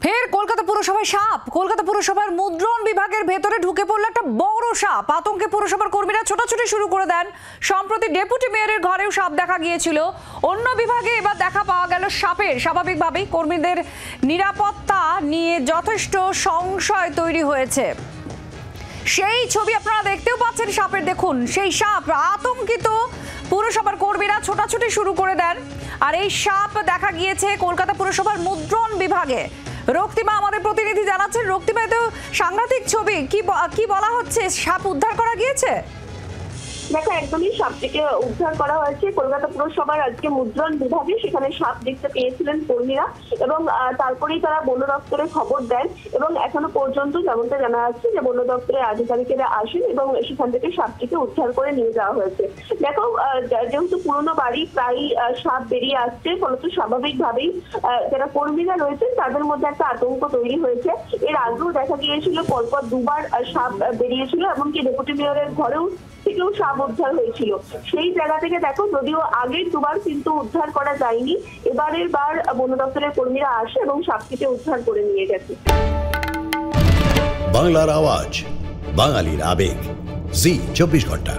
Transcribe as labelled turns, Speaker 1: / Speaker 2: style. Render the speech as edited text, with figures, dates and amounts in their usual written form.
Speaker 1: ফের কলকাতা পুরসভায় সাপ। কলকাতা পুরসভার মুদ্রণ বিভাগের ভেতরে ঢুকে পড়ল একটা বড় সাপ। আতঙ্কে পুরসভার কর্মীরা ছোটাছুটি শুরু করে দেন। সম্প্রতি ডেপুটি মেয়রের ঘরেও সাপ দেখা গিয়েছিল। অন্য বিভাগে এবার দেখা পাওয়া গেল সাপের। স্বাভাবিকভাবেই কর্মীদের নিরাপত্তা নিয়ে যথেষ্ট সংশয় তৈরি হয়েছে। সেই ছবি আপনারা দেখতেও পাচ্ছেন সাপের। দেখুন সেই সাপ। আতঙ্কিত পুরসভার কর্মীরা ছোটাছুটি শুরু করে দেন। আর এই সাপ দেখা গিয়েছে কলকাতা পুরসভার মুদ্রণ বিভাগে। রক্তিমা আমাদের প্রতিনিধি জানাচ্ছেন। রক্তিমা, তো সাংঘাতিক ছবি, কি বলা হচ্ছে? সাপ উদ্ধার করা গিয়েছে?
Speaker 2: দেখো, একদমই সাপটিকে উদ্ধার করা হয়েছে কলকাতা পুরসভার আজকে মুদ্রণ বিভাগে। সেখানে সাপ দেখতে পেয়েছিলেন কর্মীরা এবং তারপরেই তারা বন দপ্তরে খবর দেন এবং এখনো পর্যন্ত যেমনটা জানা যাচ্ছে যে বন দপ্তরের আধিকারিকেরা আসেন এবং সেখান থেকে সাপটিকে উদ্ধার করে নিয়ে যাওয়া হয়েছে। দেখো, যেহেতু পুরোনো বাড়ি প্রায় সাপ বেরিয়ে আসছে, ফলত স্বাভাবিকভাবেই যারা কর্মীরা রয়েছেন তাদের মধ্যে একটা আতঙ্ক তৈরি হয়েছে। এর আগেও দেখা গিয়েছিল পরপর দুবার সাপ বেরিয়েছিল, এমনকি ডেপুটি মেয়রের ঘরেও থেকেও সাপ উদ্ধার হয়েছিল। সেই জায়গা থেকে দেখো, যদিও আগের দুবার কিন্তু উদ্ধার করা যায়নি, এবারের বার বন দপ্তরের কর্মীরা আসে এবং সাপটিকে উদ্ধার করে নিয়ে গেছে।
Speaker 3: বাংলার আওয়াজ, বাঙালির আবেগ, জি 24 ঘন্টা।